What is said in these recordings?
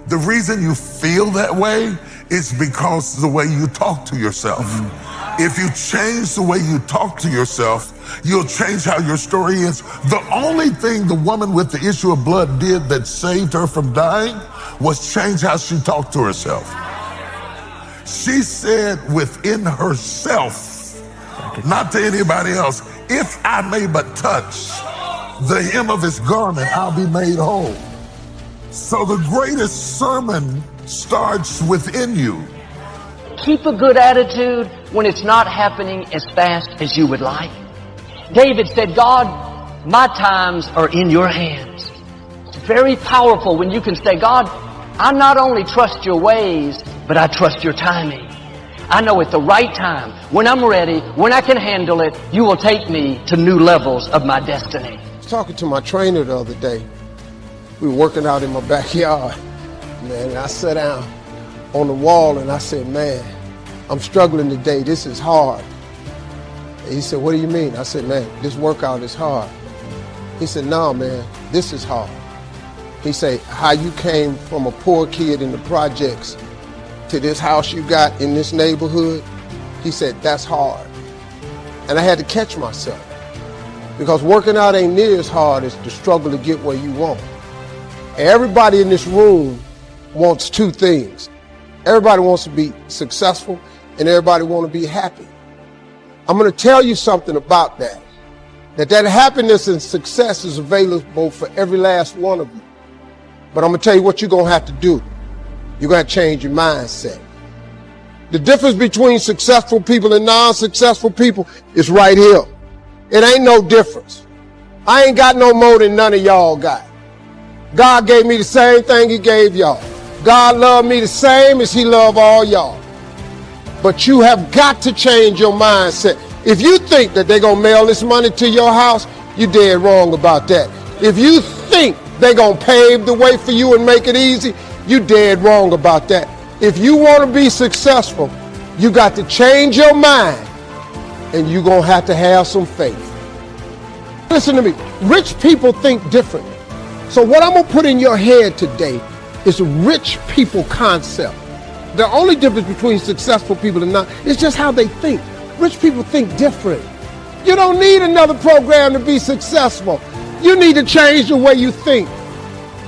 The reason you feel that way is because of the way you talk to yourself. If you change the way you talk to yourself, you'll change how your story is. The only thing the woman with the issue of blood did that saved her from dying was change how she talked to herself. She said within herself, not to anybody else, if I may but touch the hem of his garment, I'll be made whole. So the greatest sermon starts within you. Keep a good attitude when it's not happening as fast as you would like. David said, God, my times are in your hands. It's very powerful when you can say, God, I not only trust your ways, but I trust your timing. I know at the right time, when I'm ready, when I can handle it, you will take me to new levels of my destiny. I was talking to my trainer the other day. We were working out in my backyard, man, and I sat down on the wall and I said, man, I'm struggling today. This is hard. And he said, what do you mean? I said, man, this workout is hard. He said, no, man, this is hard. He said, how you came from a poor kid in the projects to this house you got in this neighborhood, he said, that's hard. And I had to catch myself, because working out ain't near as hard as the struggle to get where you want. Everybody in this room wants two things. Everybody wants to be successful and everybody wants to be happy. I'm going to tell you something about that. That happiness and success is available for every last one of you. But I'm going to tell you what you're going to have to do. You're going to change your mindset. The difference between successful people and non-successful people is right here. It ain't no difference. I ain't got no more than none of y'all got. God gave me the same thing he gave y'all. God loved me the same as he loved all y'all. But you have got to change your mindset. If you think that they're going to mail this money to your house, you're dead wrong about that. If you think they're going to pave the way for you and make it easy, you're dead wrong about that. If you want to be successful, you got to change your mind, and you're going to have some faith. Listen to me. Rich people think differently. So what I'm going to put in your head today is a rich people concept. The only difference between successful people and not is just how they think. Rich people think different. You don't need another program to be successful. You need to change the way you think.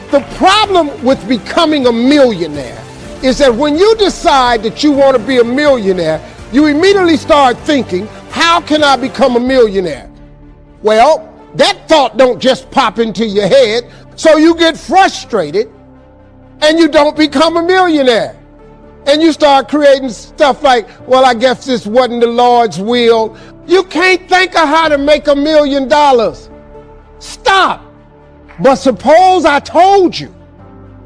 The problem with becoming a millionaire is that when you decide that you want to be a millionaire, you immediately start thinking, how can I become a millionaire? Well, that thought don't just pop into your head, so you get frustrated and you don't become a millionaire. And you start creating stuff like, well, I guess this wasn't the Lord's will. You can't think of how to make $1 million. Stop. But suppose I told you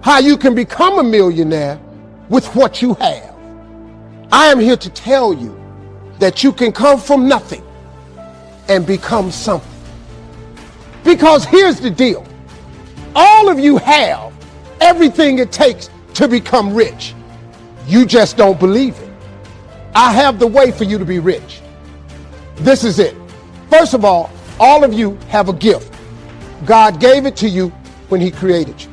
how you can become a millionaire with what you have. I am here to tell you that you can come from nothing and become something. Because here's the deal. All of you have everything it takes to become rich. You just don't believe it. I have the way for you to be rich. This is it. First of all of you have a gift. God gave it to you when he created you.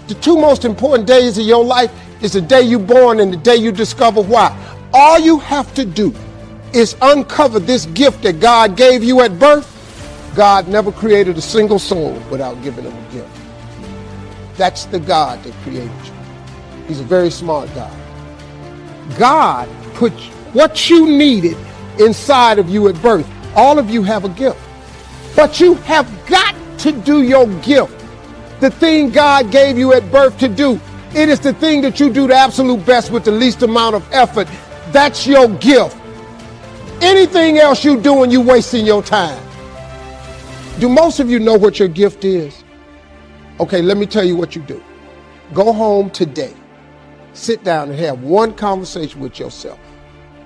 The two most important days of your life is the day you're born and the day you discover why. All you have to do is uncover this gift that God gave you at birth. God never created a single soul without giving them a gift. That's the God that created you. He's a very smart God. God put what you needed inside of you at birth. All of you have a gift. But you have got to do your gift. The thing God gave you at birth to do. It is the thing that you do the absolute best with the least amount of effort. That's your gift. Anything else you doing, you wasting your time. Do most of you know what your gift is? Okay, let me tell you what you do. Go home today. Sit down and have one conversation with yourself.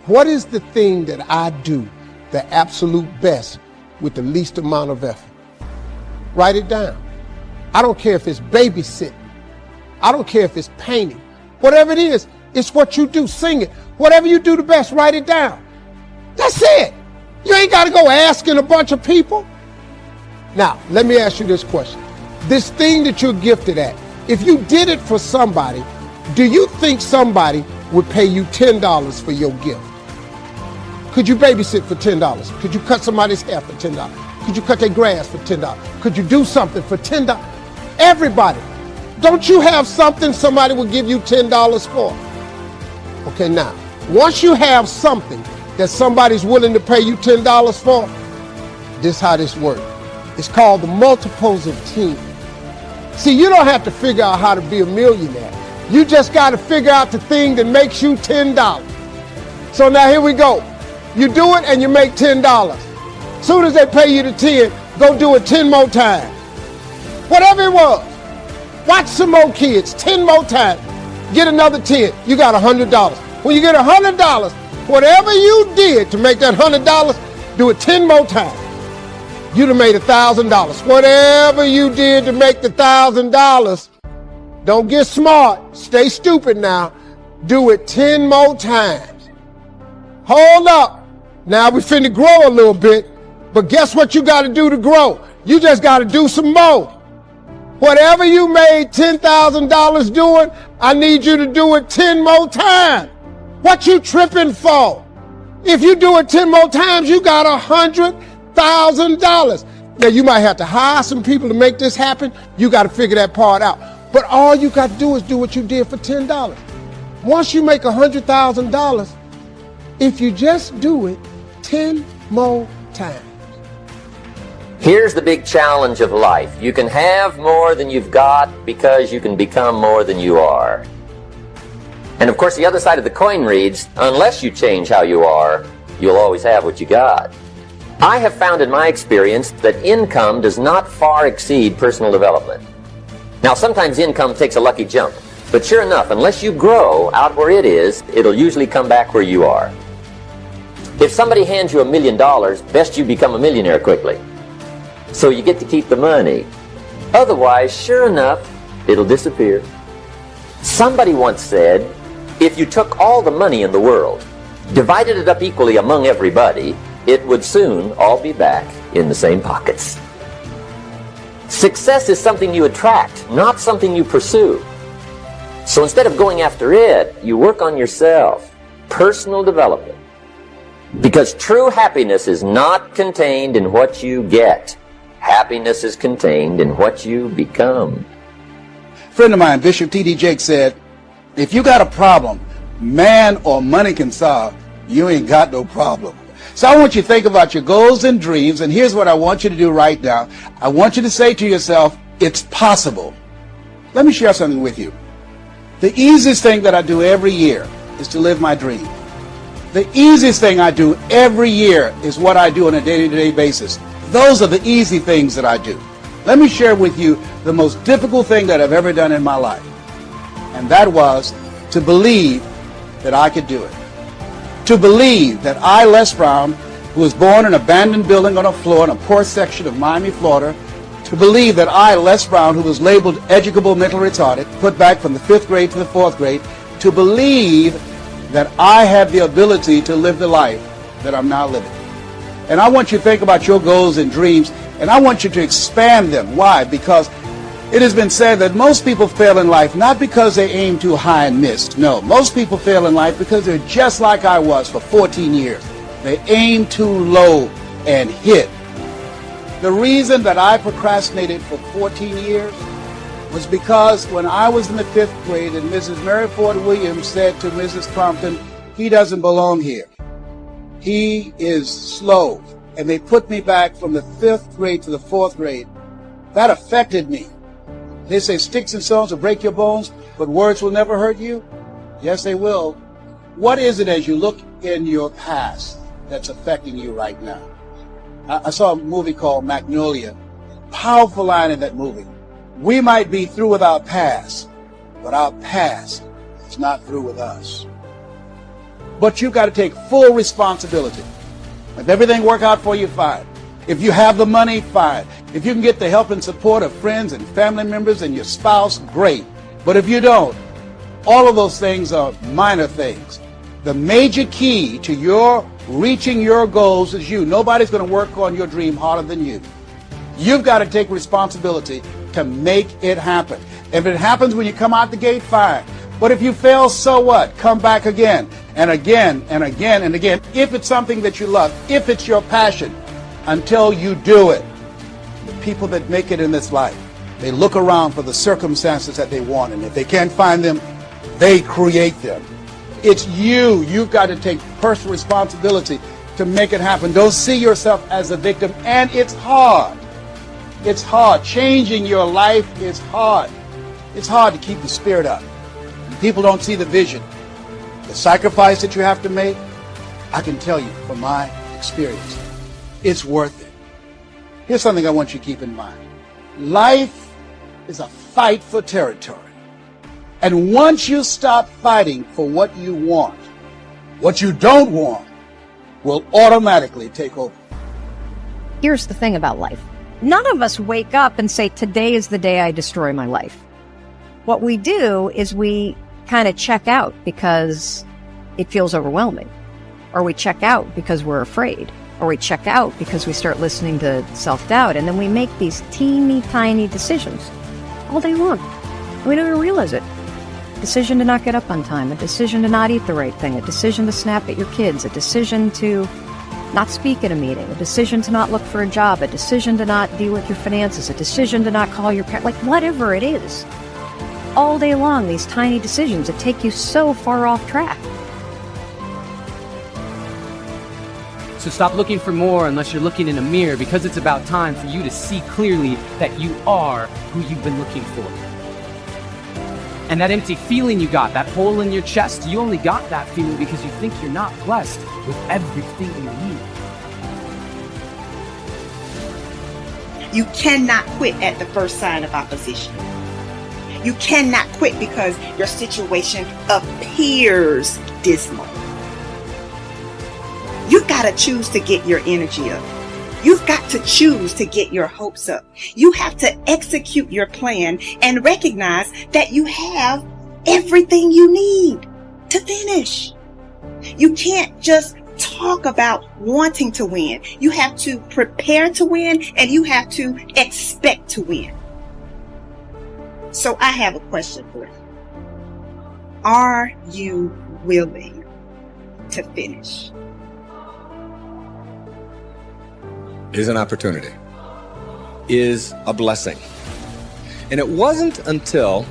What is the thing that I do the absolute best with the least amount of effort? Write it down. I don't care if it's babysitting. I don't care if it's painting. Whatever it is, it's what you do. Sing it. Whatever you do the best, write it down. That's it. You ain't got to go asking a bunch of people. Now, let me ask you this question. This thing that you're gifted at, If you did it for somebody, do you think somebody would pay you $10 for your gift? Could you babysit for $10? Could you cut somebody's hair for $10? Could you cut their grass for $10? Could you do something for $10? Everybody. Don't you have something somebody would give you $10 for? Okay, now, once you have something that somebody's willing to pay you $10 for, this is how this works. It's called the multiples of 10. See, you don't have to figure out how to be a millionaire. You just got to figure out the thing that makes you $10. So now here we go. You do it and you make $10. Soon as they pay you the 10, go do it 10 more times. Whatever it was. Watch some more kids 10 more times. Get another 10. You got $100. When you get $100, whatever you did to make that $100, do it 10 more times. You'd have made $1,000. Whatever you did to make the $1,000, don't get smart. Stay stupid now. Do it 10 more times. Hold up. Now we finna grow a little bit, but guess what you got to do to grow? You just got to do some more. Whatever you made $10,000 doing, I need you to do it 10 more times. What you tripping for? If you do it 10 more times, you got $100,000. Now you might have to hire some people to make this happen. You got to figure that part out. But all you got to do is do what you did for $10. Once you make $100,000, if you just do it 10 more times. Here's the big challenge of life. You can have more than you've got because you can become more than you are. And of course, the other side of the coin reads, unless you change how you are, you'll always have what you got. I have found in my experience that income does not far exceed personal development. Now, sometimes income takes a lucky jump, but sure enough, unless you grow out where it is, it'll usually come back where you are. If somebody hands you $1 million, best you become a millionaire quickly, so you get to keep the money. Otherwise, sure enough, it'll disappear. Somebody once said, if you took all the money in the world, divided it up equally among everybody, it would soon all be back in the same pockets. Success is something you attract, not something you pursue. So instead of going after it, you work on yourself. Personal development. Because true happiness is not contained in what you get. Happiness is contained in what you become. A friend of mine, Bishop T.D. Jakes, said, if you got a problem man or money can solve, you ain't got no problem. So I want you to think about your goals and dreams, and here's what I want you to do right now. I want you to say to yourself, it's possible. Let me share something with you. The easiest thing that I do every year is to live my dream. The easiest thing I do every year is what I do on a day-to-day basis. Those are the easy things that I do. Let me share with you the most difficult thing that I've ever done in my life. And that was to believe that I could do it. To believe that I, Les Brown, who was born in an abandoned building on a floor in a poor section of Miami, Florida, to believe that I, Les Brown, who was labeled educable mental retarded, put back from the 5th grade to the 4th grade, to believe that I had the ability to live the life that I'm now living. And I want you to think about your goals and dreams, and I want you to expand them. Why? Because it has been said that most people fail in life not because they aim too high and missed. No, most people fail in life because they're just like I was for 14 years. They aim too low and hit. The reason that I procrastinated for 14 years was because when I was in the 5th grade and Mrs. Mary Ford Williams said to Mrs. Compton, he doesn't belong here. He is slow. And they put me back from the 5th grade to the 4th grade. That affected me. They say sticks and stones will break your bones, but words will never hurt you. Yes, they will. What is it as you look in your past that's affecting you right now? I saw a movie called Magnolia. Powerful line in that movie. We might be through with our past, but our past is not through with us. But you've got to take full responsibility. If everything work out for you, fine. If you have the money, fine. If you can get the help and support of friends and family members and your spouse, great. But if you don't, all of those things are minor things. The major key to your reaching your goals is you. Nobody's going to work on your dream harder than you. You've got to take responsibility to make it happen. If it happens when you come out the gate, fine. But if you fail, so what? Come back again and again and again and again. If it's something that you love, if it's your passion, until you do it. The people that make it in this life, they look around for the circumstances that they want, and if they can't find them, they create them. It's you. You've got to take personal responsibility to make it happen. Don't see yourself as a victim, and it's hard. It's hard. Changing your life is hard. It's hard to keep the spirit up. People don't see the vision. The sacrifice that you have to make, I can tell you from my experience, it's worth it. Here's something I want you to keep in mind. Life is a fight for territory. And once you stop fighting for what you want, what you don't want will automatically take over. Here's the thing about life. None of us wake up and say, today is the day I destroy my life. What we do is we kind of check out because it feels overwhelming. Or we check out because we're afraid. Or we check out because we start listening to self-doubt. And then we make these teeny tiny decisions all day long. We don't even realize it. A decision to not get up on time, a decision to not eat the right thing, a decision to snap at your kids, a decision to not speak at a meeting, a decision to not look for a job, a decision to not deal with your finances, a decision to not call your parents, like whatever it is. All day long, these tiny decisions that take you so far off track. So stop looking for more unless you're looking in a mirror, because it's about time for you to see clearly that you are who you've been looking for. And that empty feeling you got, that hole in your chest, you only got that feeling because you think you're not blessed with everything you need. You cannot quit at the first sign of opposition. You cannot quit because your situation appears dismal. You've got to choose to get your energy up. You've got to choose to get your hopes up. You have to execute your plan and recognize that you have everything you need to finish. You can't just talk about wanting to win. You have to prepare to win, and you have to expect to win. So I have a question for you. Are you willing to finish? Is an opportunity, is a blessing. And it wasn't until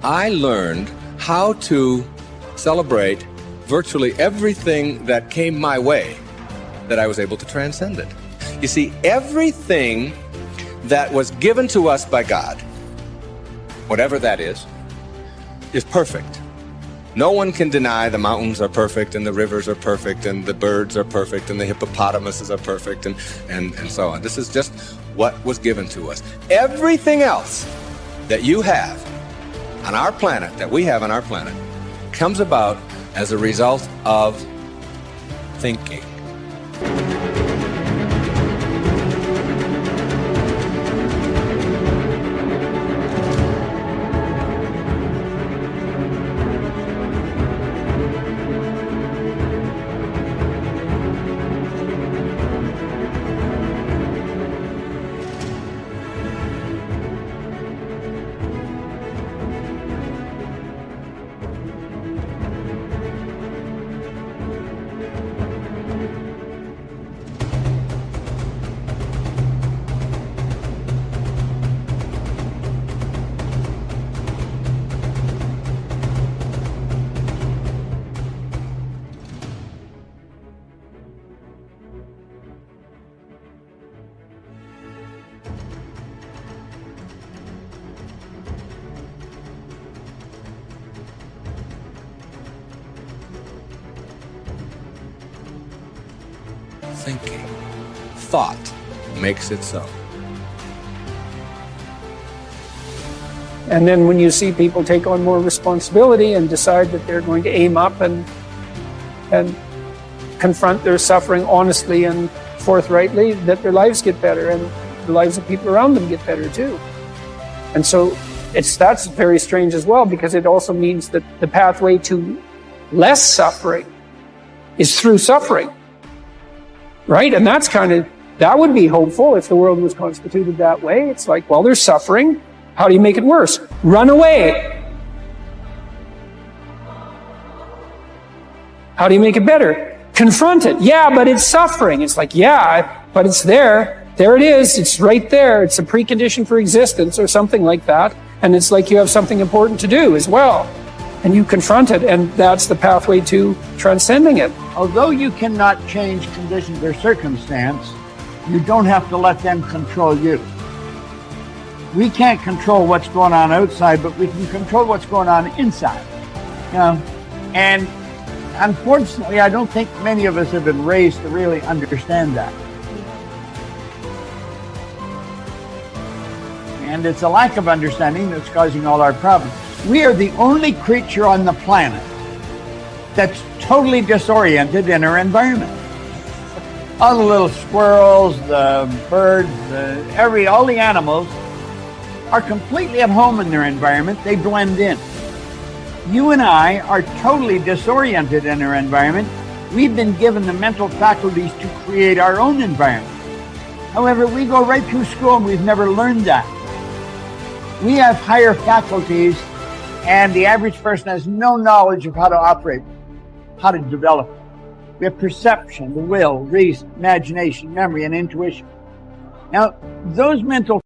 I learned how to celebrate virtually everything that came my way that I was able to transcend it. You see, everything that was given to us by God, whatever that is perfect. No one can deny the mountains are perfect and the rivers are perfect and the birds are perfect and the hippopotamuses are perfect and so on. This is just what was given to us. Everything else that you have on our planet, that we have on our planet, comes about as a result of thinking. Thinking. Thought makes it so. And then when you see people take on more responsibility and decide that they're going to aim up and confront their suffering honestly and forthrightly, that their lives get better and the lives of people around them get better too. And so that's very strange as well, because it also means that the pathway to less suffering is through suffering. Right? And that would be hopeful if the world was constituted that way. It's like, well, there's suffering. How do you make it worse? Run away. How do you make it better? Confront it. Yeah, but it's suffering. It's like, yeah, but it's there. There it is. It's right there. It's a precondition for existence or something like that. And it's like you have something important to do as well. And you confront it, and that's the pathway to transcending it. Although you cannot change conditions or circumstance, you don't have to let them control you. We can't control what's going on outside, but we can control what's going on inside. You know? And unfortunately, I don't think many of us have been raised to really understand that. And it's a lack of understanding that's causing all our problems. We are the only creature on the planet that's totally disoriented in our environment. All the little squirrels, the birds, all the animals are completely at home in their environment. They blend in. You and I are totally disoriented in our environment. We've been given the mental faculties to create our own environment. However, we go right through school and we've never learned that. We have higher faculties, and the average person has no knowledge of how to operate, how to develop. We have perception, the will, reason, imagination, memory, and intuition. Now, those mental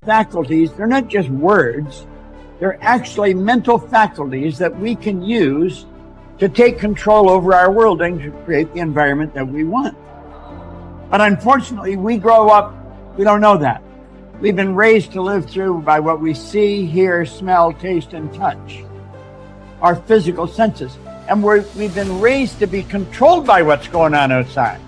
faculties, they're not just words, they're actually mental faculties that we can use to take control over our world and to create the environment that we want. But unfortunately, we grow up, we don't know that. We've been raised to live through by what we see, hear, smell, taste, and touch, our physical senses. And we've been raised to be controlled by what's going on outside.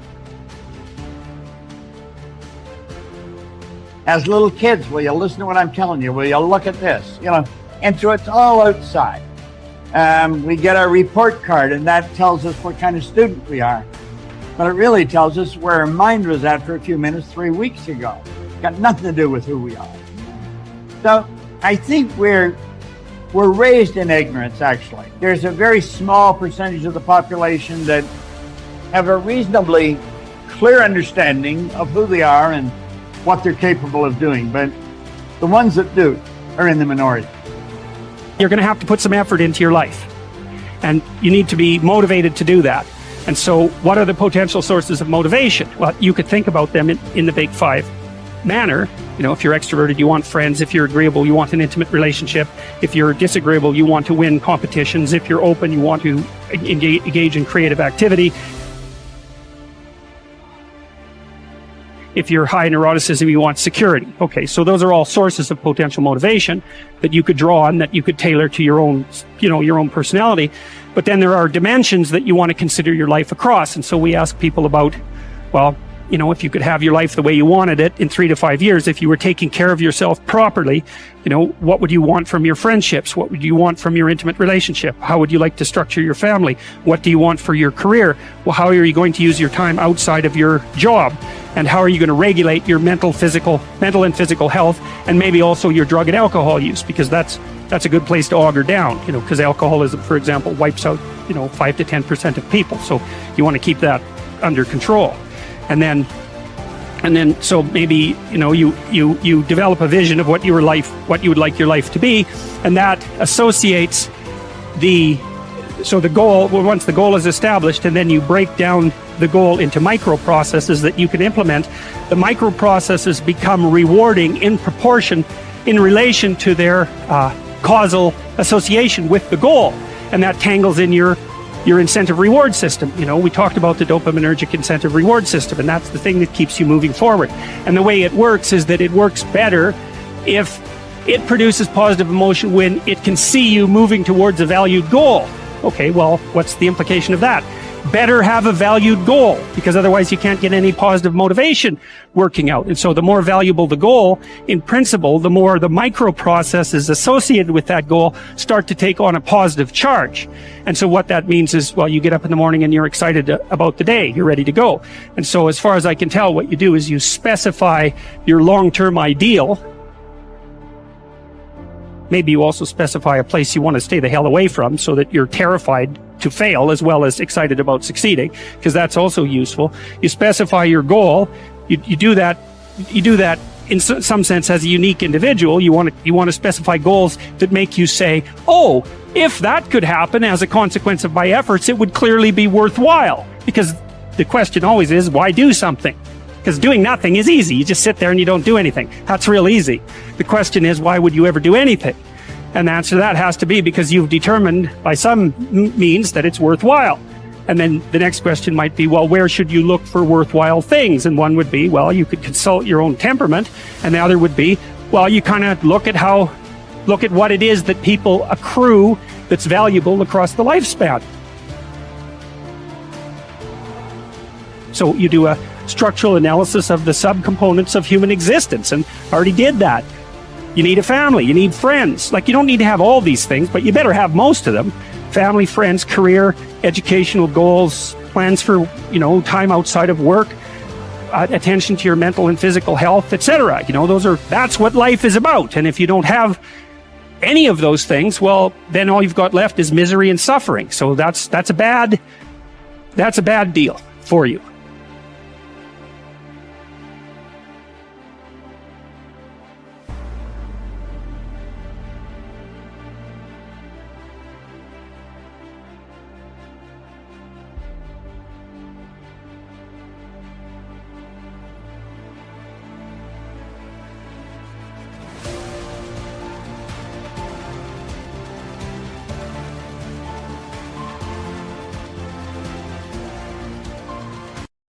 As little kids, will you listen to what I'm telling you? Will you look at this? You know, and so it's all outside. We get our report card, and that tells us what kind of student we are. But it really tells us where our mind was at for a few minutes 3 weeks ago. Got nothing to do with who we are. So I think we're raised in ignorance, actually. There's a very small percentage of the population that have a reasonably clear understanding of who they are and what they're capable of doing, but the ones that do are in the minority. You're going to have to put some effort into your life, and you need to be motivated to do that. And so what are the potential sources of motivation? Well, you could think about them in the big five manner. You know, if you're extroverted, you want friends. If you're agreeable, you want an intimate relationship. If you're disagreeable, you want to win competitions. If you're open, you want to engage in creative activity. If you're high neuroticism, you want security. Okay, so those are all sources of potential motivation that you could draw on, that you could tailor to your own, your own personality. But then there are dimensions that you want to consider your life across. And so we ask people about, well, if you could have your life the way you wanted it in 3 to 5 years, if you were taking care of yourself properly, what would you want from your friendships? What would you want from your intimate relationship? How would you like to structure your family? What do you want for your career? Well, how are you going to use your time outside of your job? And how are you going to regulate your mental and physical health, and maybe also your drug and alcohol use? Because that's a good place to auger down, because alcoholism, for example, wipes out, 5 to 10% of people. So you want to keep that under control. And then so maybe you develop a vision of what you would like your life to be, and that associates the So the goal, well, once the goal is established, and then you break down the goal into microprocesses that you can implement, the microprocesses become rewarding in proportion in relation to their causal association with the goal. And that tangles in your incentive reward system. You know, we talked about the dopaminergic incentive reward system, and that's the thing that keeps you moving forward. And the way it works is that it works better if it produces positive emotion when it can see you moving towards a valued goal. Okay, well, what's the implication of that? Better have a valued goal, because otherwise you can't get any positive motivation working out. And so the more valuable the goal, in principle, the more the microprocesses associated with that goal start to take on a positive charge. And so what that means is, well, you get up in the morning and you're excited about the day. You're ready to go. And so as far as I can tell, what you do is you specify your long-term ideal. Maybe you also specify a place you want to stay the hell away from so that you're terrified to fail as well as excited about succeeding, because that's also useful. You specify your goal. You do that in some sense as a unique individual. You want to specify goals that make you say, oh, if that could happen as a consequence of my efforts, it would clearly be worthwhile. Because the question always is, why do something? Because doing nothing is easy. You just sit there and you don't do anything. That's real easy. The question is, why would you ever do anything? And the answer to that has to be because you've determined by some means that it's worthwhile. And then the next question might be, well, where should you look for worthwhile things? And one would be, well, you could consult your own temperament. And the other would be, well, you kind of look at what it is that people accrue that's valuable across the lifespan. So you do a structural analysis of the subcomponents of human existence, and I already did that. You need a family, you need friends. Like, you don't need to have all these things, but you better have most of them. Family, friends, career, educational goals, plans for, time outside of work, attention to your mental and physical health, etc. That's what life is about. And if you don't have any of those things, well, then all you've got left is misery and suffering. So that's a bad deal for you.